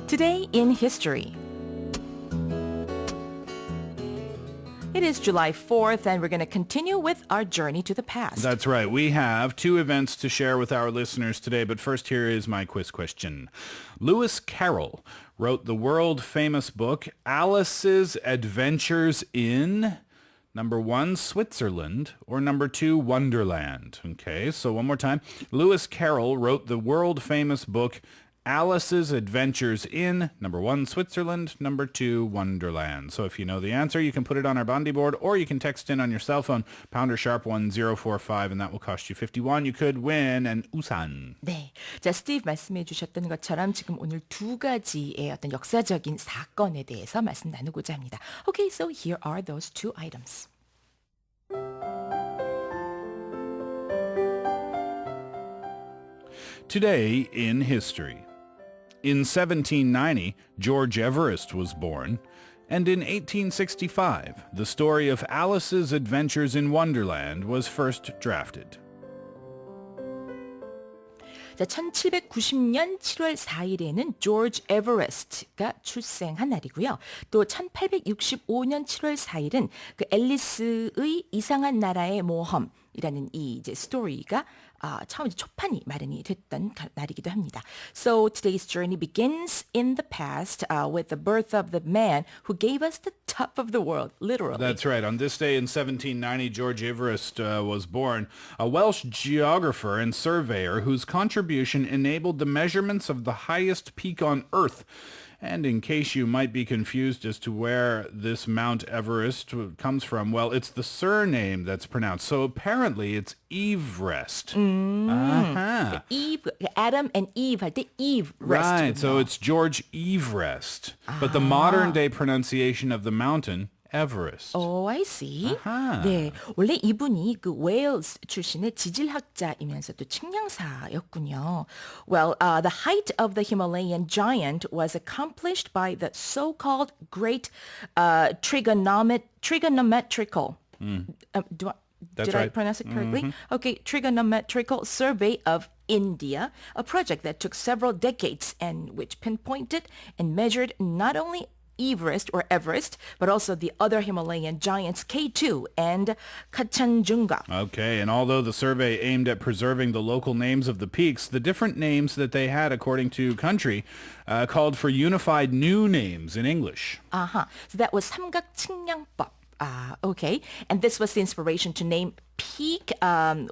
Today in history. It is July 4th, and we're going to continue with our journey to the past. That's right. We have two events to share with our listeners today, but first here is my quiz question. Lewis Carroll wrote the world-famous book Alice's Adventures in... Number 1, Switzerland, or number 2, Wonderland. Okay, so one more time. Lewis Carroll wrote the world-famous book Alice's Adventures in, number 1, Switzerland, number 2, Wonderland. So if you know the answer, you can put it on our Bondi board, or you can text in on your cell phone, pounder sharp 1045, and that will cost you 51. You could win an 우산. 네, 자 스티브 말씀해 주셨던 것처럼 지금 오늘 두 가지의 어떤 역사적인 사건에 대해서 말씀 나누고자 합니다. Okay, so here are those two items. Today in history. In 1790, George Everest was born, and in 1865, the story of Alice's Adventures in Wonderland was first drafted. 자, 1790년 7월 4일에는 조지 에버레스트가 출생한 날이고요. 또 1865년 7월 4일은 그 앨리스의 이상한 나라의 모험이라는 이 이제 스토리가 처음 이제 초판이 마련이 됐던 날이기도 합니다. So today's journey begins in the past with the birth of the man who gave us the top of the world, literally. That's right. On this day in 1790, George Everest was born, a Welsh geographer and surveyor whose contribution enabled the measurements of the highest peak on Earth. And in case you might be confused as to where this Mount Everest comes from, well, it's the surname that's pronounced. So apparently it's Everest. Uh-huh. Eve, Adam and Eve 할 때 Eve rest. Right, so it's George Everest. But the modern day pronunciation of the mountain, Everest. Oh, I see. 아하. 네, 원래 이분이 그 웨일스 출신의 지질학자이면서 또 측량사였군요. Well, the height of the Himalayan giant was accomplished by the so-called Great Trigonometrical. Did I pronounce it correctly? Mm-hmm. Okay, Trigonometrical Survey of India, a project that took several decades and which pinpointed and measured not only Everest, but also the other Himalayan giants K2 and Kanchenjunga. Okay, and although the survey aimed at preserving the local names of the peaks, the different names that they had according to country called for unified new names in English. So that was 삼각 측량법. Okay. And this was the inspiration to name peak,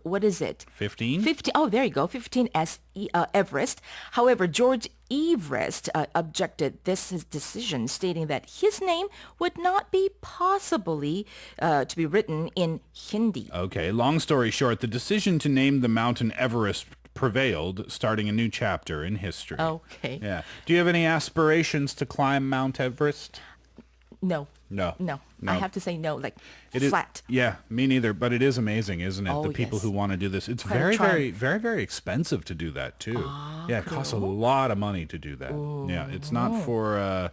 what is it? 15? 15. Oh, there you go. 15 as Everest. However, George Everest objected this his decision, stating that his name would not be possibly to be written in Hindi. Okay, long story short, the decision to name the mountain Everest prevailed, starting a new chapter in history. Okay. Yeah. Do you have any aspirations to climb Mount Everest? No. No. I have to say no, like it flat. Yeah, me neither. But it is amazing, isn't it? Oh, the people yes. who want to do this. It's Quite a very, triumph. very expensive to do that too. Yeah, it costs a lot of money to do that. Yeah, it's not for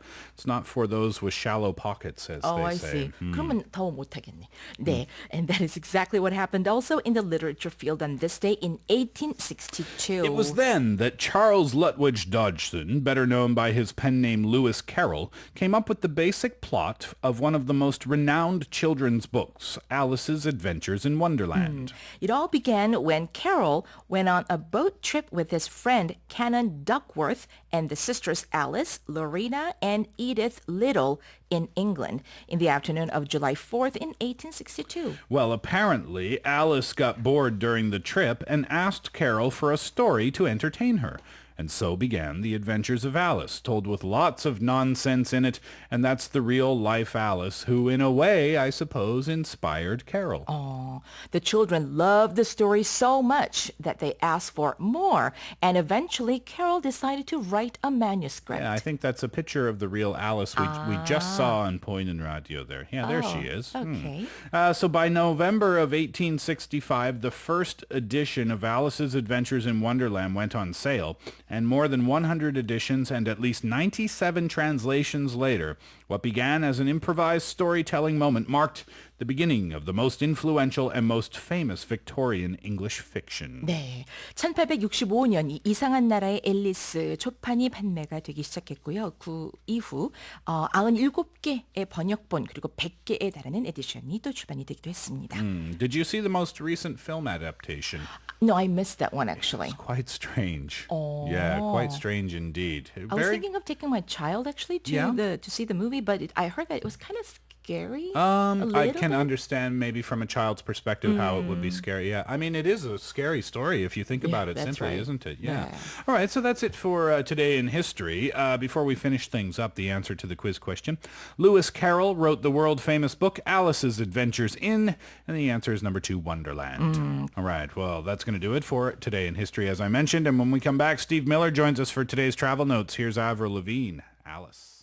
those with shallow pockets, as Oh, they I say. see. 그러면 더 못하겠네. 네, and that is exactly what happened also in the literature field on this day in 1862. It was then that Charles Lutwidge Dodgson, better known by his pen name Lewis Carroll, came up with the basic plot of one of the most renowned children's books, Alice's Adventures in Wonderland. It all began when Carroll went on a boat trip with his friend Canon Duckworth and the sisters Alice, Lorena, and Edith Little in England in the afternoon of July 4th in 1862. Well, apparently, Alice got bored during the trip and asked Carroll for a story to entertain her. And so began the adventures of Alice, told with lots of nonsense in it, and that's the real-life Alice, who in a way, I suppose, inspired Carroll. Oh, the children loved the story so much that they asked for more, and eventually Carroll decided to write a manuscript. Yeah, I think that's a picture of the real Alice we just saw on Point and Radio there. Yeah, there she is. Okay. So by November of 1865, the first edition of Alice's Adventures in Wonderland went on sale, and more than 100 editions and at least 97 translations later, what began as an improvised storytelling moment marked the beginning of the most influential and most famous Victorian English fiction. 네, 1865년 이 이상한 나라의 앨리스 초판이 판매가 되기 시작했고요. 그 이후 97개의 번역본 그리고 100개에 달하는 에디션이 또 출판이 되기도 했습니다. Did you see the most recent film adaptation? No, I missed that one actually. Quite strange. Oh. Yeah, quite strange indeed. I was thinking of taking my child actually to see the movie, but I heard that it was kind of scary. I can understand maybe from a child's perspective how it would be scary. Yeah, I mean, it is a scary story if you think about it that's simply, right. isn't it? Yeah. Yeah. All right, so that's it for today in history. Before we finish things up, the answer to the quiz question. Lewis Carroll wrote the world-famous book Alice's Adventures in, and the answer is number 2, Wonderland. All right, well, that's going to do it for today in history, as I mentioned. And when we come back, Steve Miller joins us for today's travel notes. Here's Avril Lavigne, Alice.